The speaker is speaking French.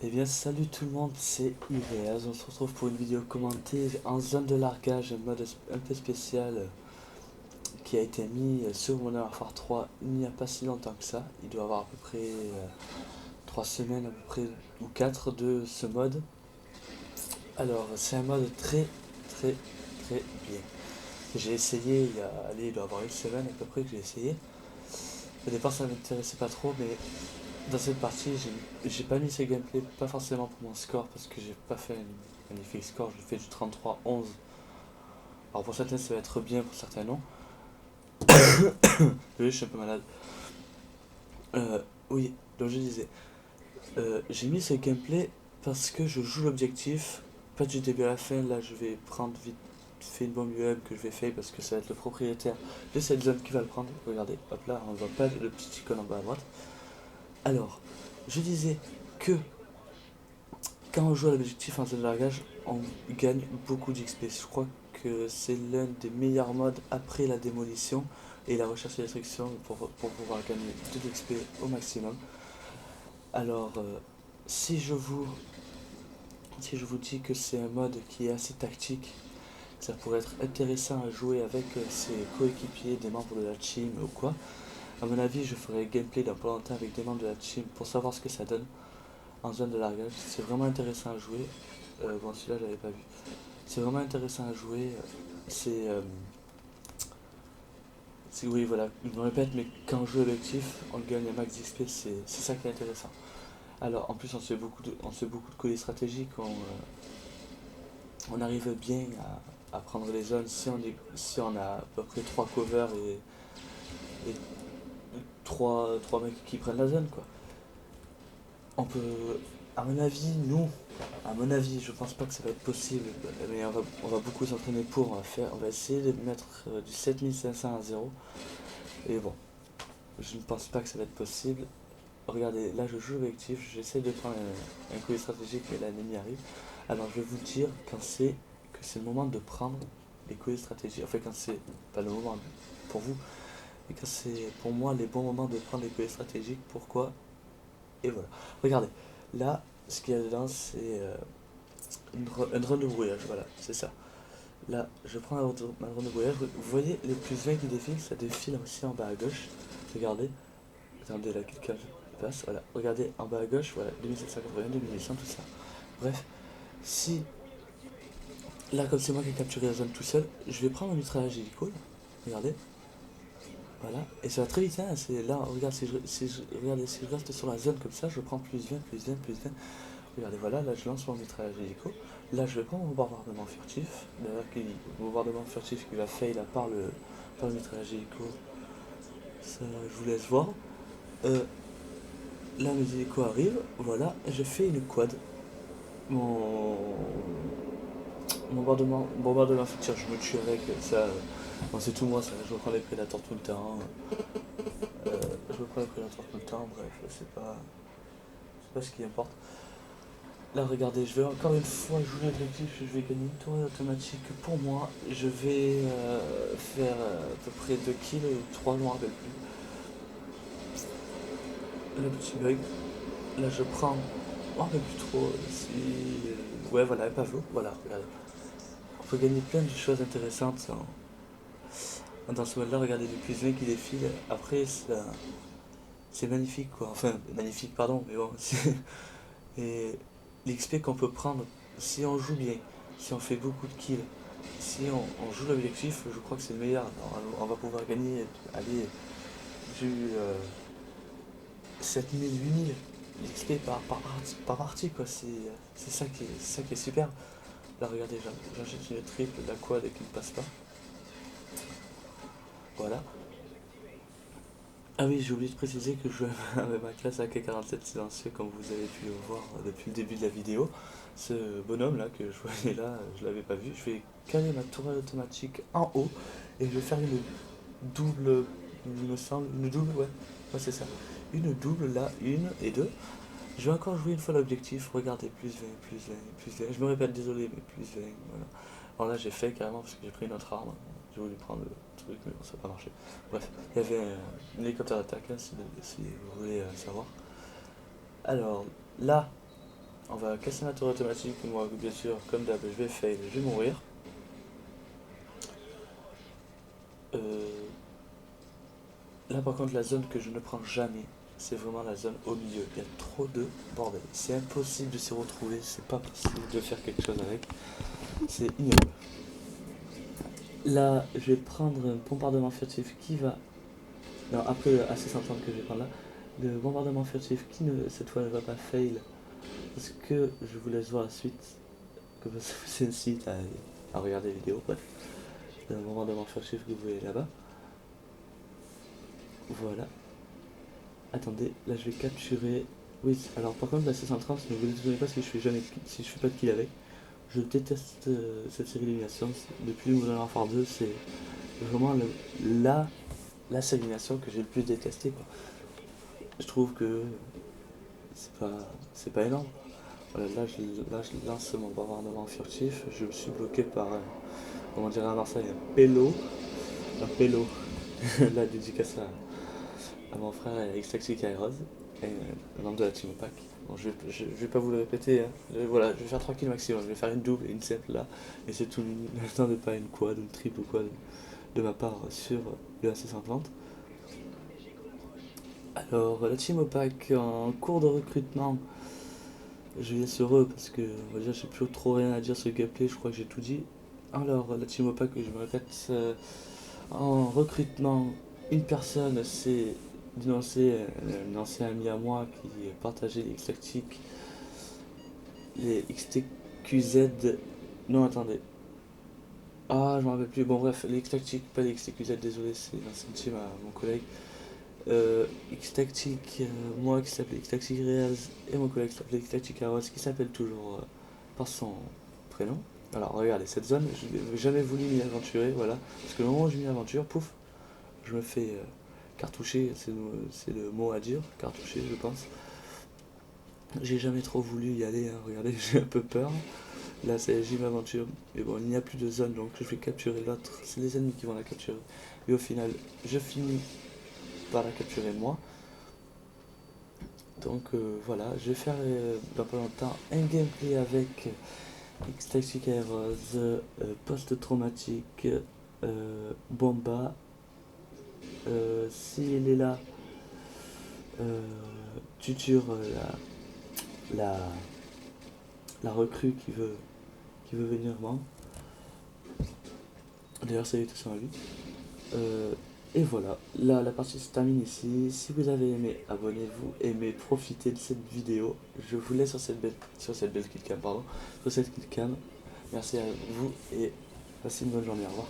Eh bien salut tout le monde, c'est Ives, on se retrouve pour une vidéo commentée en zone de largage, un mode un peu spécial qui a été mis sur Modern Warfare 3 il n'y a pas si longtemps que ça. Il doit avoir à peu près 3 semaines à peu près ou 4 de ce mode. Alors c'est un mode très très bien. J'ai essayé il doit y avoir une semaine à peu près que j'ai essayé. Au départ ça ne m'intéressait pas trop mais dans cette partie j'ai pas mis ce gameplay, pas forcément pour mon score parce que j'ai pas fait un magnifique score, j'ai fait du 33-11. Alors pour certains ça va être bien, pour certains non. Oui, je suis un peu malade. Oui, donc je disais, j'ai mis ce gameplay parce que je joue l'objectif, pas du début à la fin. Là je vais prendre vite fait une bombe UM que je vais faire parce que ça va être le propriétaire de cette zone qui va le prendre. Regardez, hop là, on voit pas le petit icône en bas à droite. Alors, je disais que quand on joue à l'objectif en zone de largage, on gagne beaucoup d'XP. Je crois que c'est l'un des meilleurs modes après la démolition et la recherche et destruction pour pouvoir gagner de l'XP au maximum. Alors, si je vous dis que c'est un mode qui est assez tactique, ça pourrait être intéressant à jouer avec ses coéquipiers, des membres de la team ou quoi. À mon avis, je ferai gameplay dans pas longtemps avec des membres de la team pour savoir ce que ça donne en zone de largage. C'est vraiment intéressant à jouer. Bon, celui-là, j'avais pas vu. C'est vraiment intéressant à jouer. C'est. Oui, voilà, je me répète, mais quand on joue objectif, on gagne un max d'XP, c'est ça qui est intéressant. Alors, en plus, on fait beaucoup de colis stratégiques, on arrive bien à prendre les zones si on a à peu près 3 covers et 3 mecs qui prennent la zone, quoi. On peut. À mon avis, à mon avis, je pense pas que ça va être possible, mais on va beaucoup s'entraîner pour. On va essayer de mettre du 7500 à 0. Et bon, je ne pense pas que ça va être possible. Regardez, là je joue objectif, j'essaie de prendre un coup stratégique, mais l'ennemi arrive. Alors je vais vous dire quand c'est que c'est le moment de prendre les coups stratégiques. Enfin, quand c'est pas le moment pour vous, mais quand c'est pour moi les bons moments de prendre les coups stratégiques. Pourquoi? Et voilà. Regardez, là, ce qu'il y a dedans, c'est un drone de brouillage. Voilà, c'est ça. Là, je prends ma drone de brouillage. Vous voyez les plus 20 qui défilent, ça défile aussi en bas à gauche. Regardez. Attendez, là, quelqu'un passe. Voilà. Regardez en bas à gauche, voilà, 2781, 2800, tout ça. Bref, si là, comme c'est moi qui ai capturé la zone tout seul, je vais prendre un mitraillage hélico. Regardez, voilà. Et ça va très vite, hein. C'est là, regarde, regardez, si je reste sur la zone comme ça, je prends plus 20, plus 20, plus 20. Regardez, voilà, là, je lance mon mitraillage hélico. Là, je vais prendre mon bombardement furtif. D'ailleurs, le bombardement furtif qui va fail à par le mitraillage hélico. Ça, je vous laisse voir. Euh, Là, mes hélicos arrivent. Voilà, je fais une quad. Mon bombardement futur, je me tue avec ça. Bon, c'est tout moi, ça. Je reprends les prédateurs tout le temps. Je reprends les prédateurs tout le temps. Bref, c'est pas ce qui importe. Là, regardez, je vais encore une fois jouer l'objectif. Je vais gagner une tournée automatique pour moi. Je vais faire à peu près 2 kills, 3 je m'en rappelle plus. Le petit bug. Là, je prends. Je m'en rappelle plus trop. Ouais, voilà, un pavot. Voilà, regardez. On peut gagner plein de choses intéressantes dans ce mode-là. Regardez les plus 20 qui défilent. Après, c'est magnifique, quoi. Enfin, magnifique, pardon, mais bon. Et l'XP qu'on peut prendre si on joue bien, si on fait beaucoup de kills, si on joue l'objectif, je crois que c'est le meilleur. Alors, on va pouvoir gagner, allez, j'ai eu 7000, 8000 d'XP par partie, quoi. C'est ça qui est super. Là, regardez, j'enchaîne une triple, la quad et qui ne passe pas. Voilà. Ah oui, j'ai oublié de préciser que je jouais avec ma classe AK-47 silencieux, comme vous avez pu le voir depuis le début de la vidéo. Ce bonhomme là que je voyais là, je l'avais pas vu. Je vais caler ma tourelle automatique en haut et je vais faire une double, il me semble, une double, ouais, ouais c'est ça. Une double là, une et deux. Je vais encore jouer une fois l'objectif. Regardez, plus 20, plus 20, plus 20. Je me répète, désolé, mais plus 20, voilà. Alors là, j'ai fait carrément parce que j'ai pris une autre arme. J'ai voulu prendre le truc, mais bon, ça n'a pas marché. Bref, il y avait un hélicoptère d'attaque, hein, si vous voulez savoir. Alors, là, On va casser ma tour automatique. Moi, bien sûr, comme d'hab, je vais fail, je vais mourir. Là, par contre, la zone que je ne prends jamais, c'est vraiment la zone au milieu. Il y a trop de bordel. C'est impossible de s'y retrouver. C'est pas possible de faire quelque chose avec. C'est ignoble. Là, je vais prendre un bombardement furtif qui va. Non, après le AC-130 que je vais prendre là, le bombardement furtif qui cette fois ne va pas fail. Parce que je vous laisse voir la suite. Comme ça vous incite à regarder la vidéo. Bref, le bombardement furtif que vous voyez là-bas. Voilà. Attendez, là je vais capturer. Oui, alors par contre la C130, ne vous étonnez pas si je fais pas de kill avec. Je déteste cette série d'élimination. Depuis Modern Warfare 2, c'est vraiment la série d'élimination que j'ai le plus détesté, quoi. Je trouve que c'est pas énorme. Voilà, là je lance mon bombardement furtif. Je me suis bloqué par comment dirait à Marseille, un pélo. Un pélo. La dédicace à mon frère X-Tactic Aeros, membre de la Team Pack. Bon, je vais pas vous le répéter, hein. Voilà, je vais faire 3 kills maximum, je vais faire une double et une simple là, et c'est tout, l'instant de pas une quad, une triple ou quad de ma part sur le AC130. Alors, la Team Pack en cours de recrutement, je laisse heureux parce que, on va dire, j'ai plus trop rien à dire sur le gameplay, je crois que j'ai tout dit. Alors, la Team Pack, je me répète, en recrutement, une personne s'est dénoncé un ancien ami à moi qui partageait les X-Tactiques, les XTQZ. Non, attendez. Ah, je m'en rappelle plus. Bon, bref, les X-Tactiques, pas les XTQZ, désolé, c'est l'ancien team à mon collègue. X-Tactique, moi qui s'appelait X-Tactique Reals, et mon collègue qui s'appelait X-Tactique Aros, qui s'appelle toujours par son prénom. Alors, regardez, cette zone, je n'ai jamais voulu m'y aventurer, voilà. Parce que le moment où je m'y aventure, pouf, je me fais cartoucher, c'est le mot à dire, cartoucher, je pense. J'ai jamais trop voulu y aller, hein. Regardez, j'ai un peu peur. Là, c'est j'y m'aventure. Mais bon, il n'y a plus de zone, donc je vais capturer l'autre. C'est les ennemis qui vont la capturer. Et au final, je finis par la capturer moi. Donc voilà, je vais faire dans pas longtemps un gameplay avec X-Tactic Heroes, post-traumatique, Bomba. S'il est là, Tuture, la, la recrue qui veut venir moi. D'ailleurs, salutations à lui. Et voilà, là la partie se termine ici. Si vous avez aimé, abonnez-vous, aimez, profitez de cette vidéo. Je vous laisse sur cette belle killcam, pardon, sur cette killcam. Merci à vous et passez une bonne journée, au revoir.